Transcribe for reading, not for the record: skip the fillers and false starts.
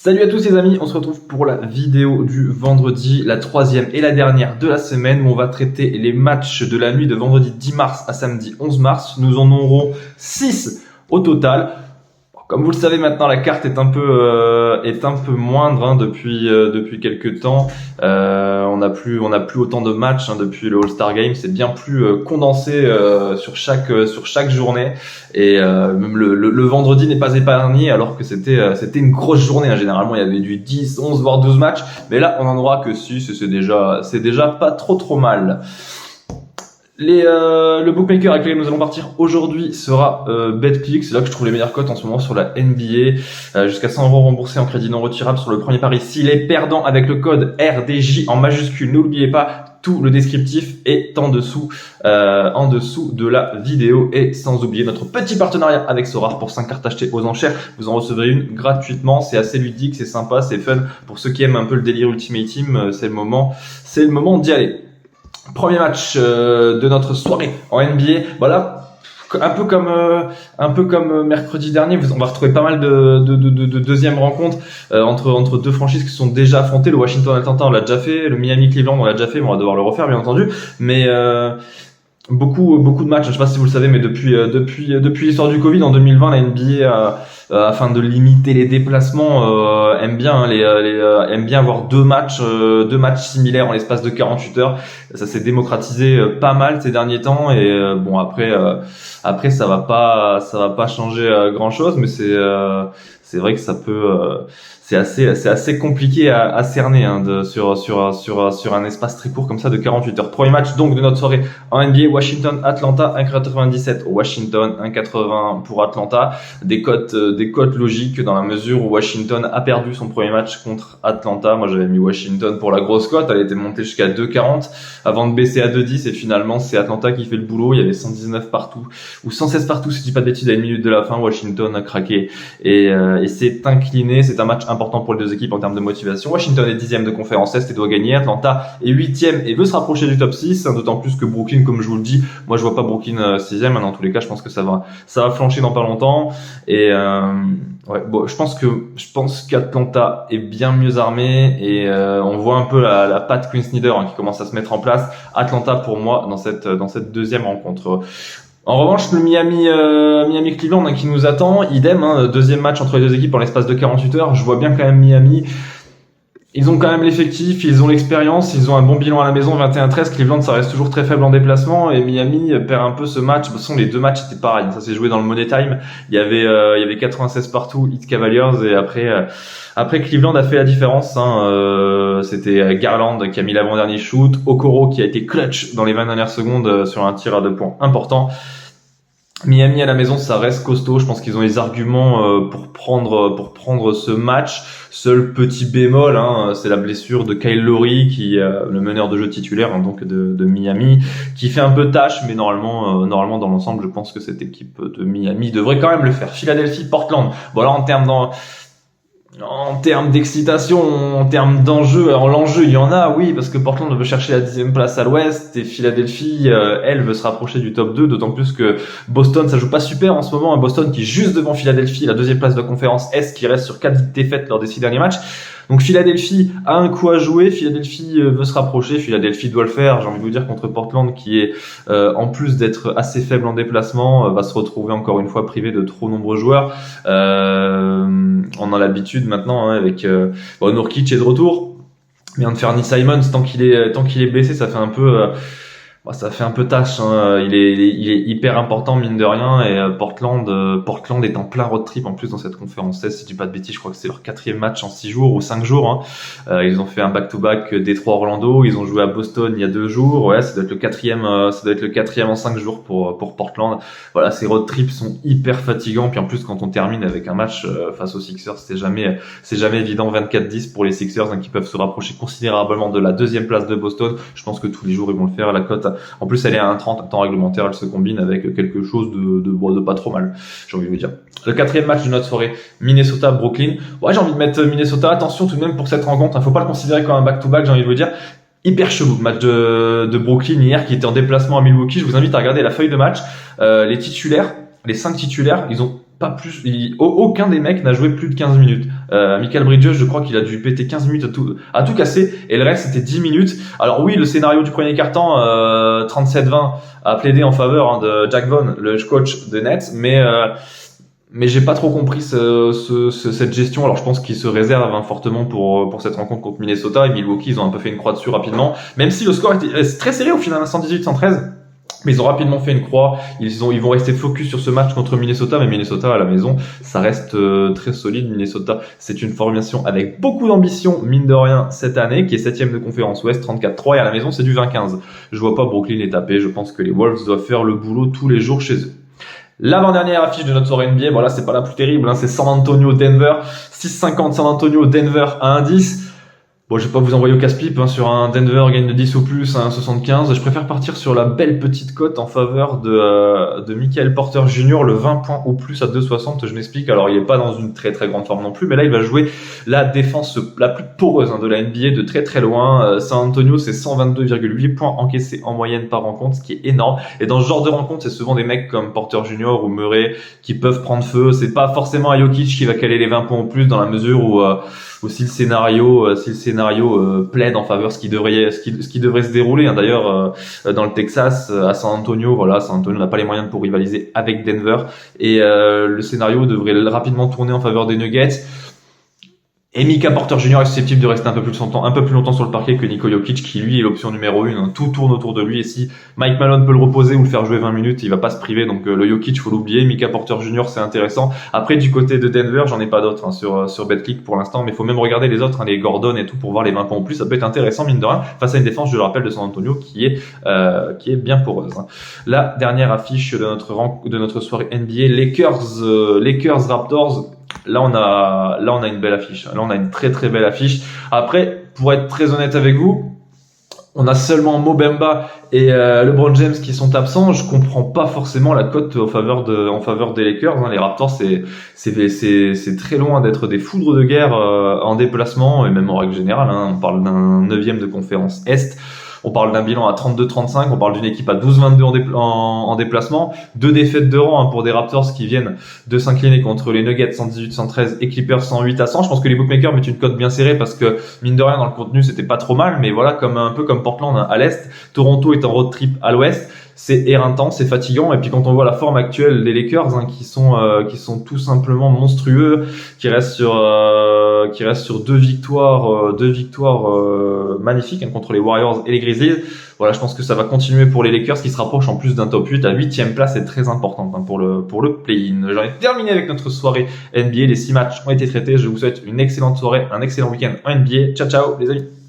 Salut à tous les amis, on se retrouve pour la vidéo du vendredi, la troisième et la dernière de la semaine où on va traiter les matchs de la nuit de vendredi 10 mars à samedi 11 mars. Nous en aurons 6 au total. Comme vous le savez maintenant, la carte est un peu moindre depuis quelques temps. On n'a plus autant de matchs depuis le All-Star Game. C'est bien plus condensé sur chaque journée. Et même le vendredi n'est pas épargné alors que c'était une grosse journée. Généralement, il y avait du 10, 11 voire 12 matchs. Mais là, on n'en aura que 6 et c'est déjà pas trop mal. Le bookmaker avec lequel nous allons partir aujourd'hui sera BetClick. C'est là que je trouve les meilleures cotes en ce moment sur la NBA. Jusqu'à 100 € remboursés en crédit non retirable sur le premier pari. S'il est perdant avec le code RDJ en majuscule, n'oubliez pas, tout le descriptif est en dessous de la vidéo. Et sans oublier notre petit partenariat avec Sorare pour 5 cartes achetées aux enchères. Vous en recevrez une gratuitement. C'est assez ludique, c'est sympa, c'est fun. Pour ceux qui aiment un peu le délire Ultimate Team, c'est le moment d'y aller. Premier match de notre soirée en NBA. Voilà, un peu comme mercredi dernier, on va retrouver pas mal de deuxième rencontres entre deux franchises qui sont déjà affrontées. Le Washington-Atlanta, on l'a déjà fait. Le Miami-Cleveland, on l'a déjà fait. On va devoir le refaire, bien entendu. Mais beaucoup de matchs. Je sais pas si vous le savez, mais depuis l'histoire du Covid en 2020, la NBA afin de limiter les déplacements aime bien avoir deux matchs similaires en l'espace de 48 heures. Ça s'est démocratisé pas mal ces derniers temps et bon après ça va pas changer grand chose, mais c'est vrai que ça peut c'est assez compliqué à cerner sur un espace très court comme ça de 48 heures. Premier match donc de notre soirée en NBA, Washington-Atlanta, 1,97 Washington, 1,80 pour Atlanta. Des cotes logiques dans la mesure où Washington a perdu son premier match contre Atlanta. Moi j'avais mis Washington pour la grosse cote, elle était montée jusqu'à 2,40 avant de baisser à 2,10 et finalement c'est Atlanta qui fait le boulot. Il y avait 119 partout ou 116 partout si je dis pas de bêtises à une minute de la fin. Washington a craqué et s'est incliné. C'est un match important pour les deux équipes en termes de motivation. Washington est 10e de conférence Est et doit gagner. Atlanta est 8e et veut se rapprocher du top 6, d'autant plus que Brooklyn, comme je vous le dis, moi je vois pas Brooklyn 6e, dans tous les cas je pense que ça va flancher dans pas longtemps et je pense qu'Atlanta est bien mieux armé et on voit un peu la patte Quinn Snyder qui commence à se mettre en place. Atlanta pour moi dans cette deuxième rencontre. En revanche, le Miami Cleveland qui nous attend, idem, deuxième match entre les deux équipes en l'espace de 48 heures. Je vois bien quand même Miami. Ils ont quand même l'effectif, ils ont l'expérience, ils ont un bon bilan à la maison, 21-13. Cleveland, ça reste toujours très faible en déplacement et Miami perd un peu ce match. De toute façon, les deux matchs étaient pareils. Ça s'est joué dans le Money Time. Il y avait 96 partout, Heat Cavaliers et après Cleveland a fait la différence. C'était Garland qui a mis l'avant-dernier shoot, Okoro qui a été clutch dans les 20 dernières secondes sur un tir à 2 points important. Miami à la maison, ça reste costaud. Je pense qu'ils ont les arguments pour prendre ce match. Seul petit bémol, c'est la blessure de Kyle Lowry, qui le meneur de jeu titulaire donc de Miami, qui fait un peu tâche, mais normalement dans l'ensemble, je pense que cette équipe de Miami devrait quand même le faire. Philadelphie, Portland. Voilà, en termes d'excitation, en termes d'enjeu, alors l'enjeu il y en a, oui, parce que Portland veut chercher la 10e place à l'ouest et Philadelphie, elle veut se rapprocher du top 2, d'autant plus que Boston, ça joue pas super en ce moment, Boston qui est juste devant Philadelphie, la 2e place de la conférence Est, qui reste sur 4 défaites lors des 6 derniers matchs. Donc Philadelphie a un coup à jouer, Philadelphie veut se rapprocher, Philadelphie doit le faire, j'ai envie de vous dire, contre Portland qui est, en plus d'être assez faible en déplacement, va se retrouver encore une fois privé de trop nombreux joueurs. On a l'habitude maintenant avec Nurkic est de retour, mais Anthony Simons tant qu'il est blessé, ça fait un peu tâche. Il est hyper important mine de rien et Portland est en plein road trip en plus dans cette conférence Est. Si je dis pas de bêtises, je crois que c'est leur 4e match en 6 jours ou 5 jours. Ils ont fait un back-to-back Détroit-Orlando. Ils ont joué à Boston il y a 2 jours. Ouais, ça doit être le 4e en 5 jours pour Portland. Voilà, ces road trips sont hyper fatigants. Puis en plus, quand on termine avec un match face aux Sixers, c'est jamais évident. 24-10 pour les Sixers qui peuvent se rapprocher considérablement de la 2e place de Boston. Je pense que tous les jours ils vont le faire. La cote, en plus, elle est à 1,30 temps réglementaire. Elle se combine avec quelque chose de pas trop mal, j'ai envie de vous dire. Le 4e match de notre soirée, Minnesota-Brooklyn. Ouais, j'ai envie de mettre Minnesota. Attention tout de même pour cette rencontre. Faut pas le considérer comme un back-to-back, j'ai envie de vous dire. Hyper chelou, match de Brooklyn hier qui était en déplacement à Milwaukee. Je vous invite à regarder la feuille de match. Les 5 titulaires, ils ont pas plus, aucun des mecs n'a joué plus de 15 minutes. Michael Bridges, je crois qu'il a dû péter 15 minutes à tout casser, et le reste c'était 10 minutes. Alors oui, le scénario du premier quart-temps, 37-20, a plaidé en faveur de Jack Vaughn, le coach de Nets, mais j'ai pas trop compris cette gestion. Alors je pense qu'ils se réservent fortement pour cette rencontre contre Minnesota, et Milwaukee, ils ont un peu fait une croix dessus rapidement, même si le score était très serré au final, 118-113. Mais ils ont rapidement fait une croix. Ils vont rester focus sur ce match contre Minnesota, mais Minnesota à la maison, ça reste très solide. Minnesota, c'est une formation avec beaucoup d'ambition, mine de rien, cette année, qui est 7ème de conférence Ouest, 34-3, et à la maison, c'est du 20-15. Je vois pas Brooklyn les taper. Je pense que les Wolves doivent faire le boulot tous les jours chez eux. L'avant-dernière affiche de notre soirée NBA, voilà, c'est pas la plus terrible, hein, c'est San Antonio-Denver, 6,50 San Antonio-Denver à 1,10. Bon, je vais pas vous envoyer au casse-pipe, hein, sur un Denver gagne de 10 ou plus à 1,75. Je préfère partir sur la belle petite cote en faveur de Michael Porter Jr., le 20 points ou plus à 2,60. Je m'explique. Alors, il est pas dans une très très grande forme non plus, mais là, il va jouer la défense la plus poreuse, hein, de la NBA de très très loin. San Antonio, c'est 122,8 points encaissés en moyenne par rencontre, ce qui est énorme. Et dans ce genre de rencontre, c'est souvent des mecs comme Porter Jr. ou Murray qui peuvent prendre feu. C'est pas forcément Jokic qui va caler les 20 points ou plus, dans la mesure où si le scénario plaide en faveur ce qui devrait se dérouler, hein. D'ailleurs, dans le Texas, à San Antonio, voilà, San Antonio n'a pas les moyens pour rivaliser avec Denver, et le scénario devrait rapidement tourner en faveur des Nuggets. Et Mika Porter Jr. est susceptible de rester un peu plus longtemps sur le parquet que Nikola Jokic, qui lui est l'option numéro 1. Hein. Tout tourne autour de lui, et si Mike Malone peut le reposer ou le faire jouer 20 minutes, il va pas se priver. Donc le Jokic, faut l'oublier. Mika Porter Jr., c'est intéressant. Après, du côté de Denver, j'en ai pas d'autres, hein, sur BetClick pour l'instant, mais faut même regarder les autres, hein, les Gordon et tout, pour voir les 20 points en plus. Ça peut être intéressant, mine de rien, face à une défense, je le rappelle, de San Antonio qui est bien poreuse. Hein. La dernière affiche de notre soirée NBA, Lakers Raptors. Là on a une belle affiche. Là on a une très très belle affiche. Après, pour être très honnête avec vous, on a seulement Mo Bamba et LeBron James qui sont absents. Je comprends pas forcément la cote en faveur des Lakers. Hein. Les Raptors, c'est très loin d'être des foudres de guerre en déplacement, et même en règle générale. Hein. On parle d'un 9e de conférence Est. On parle d'un bilan à 32-35, on parle d'une équipe à 12-22 en déplacement, 2 défaites de rang, hein, pour des Raptors qui viennent de s'incliner contre les Nuggets 118-113 et Clippers 108-100. Je pense que les bookmakers mettent une cote bien serrée parce que, mine de rien, dans le contenu, c'était pas trop mal, mais voilà, un peu comme Portland, hein, à l'Est, Toronto est en road trip à l'Ouest. C'est éreintant, c'est fatigant, et puis quand on voit la forme actuelle des Lakers, hein, qui sont tout simplement monstrueux, qui restent sur deux victoires magnifiques, hein, contre les Warriors et les Grizzlies. Voilà, je pense que ça va continuer pour les Lakers, qui se rapprochent en plus d'un top 8. La 8e place est très importante, hein, pour le play-in. J'en ai terminé avec notre soirée NBA. Les 6 matchs ont été traités. Je vous souhaite une excellente soirée, un excellent week-end en NBA. Ciao ciao les amis.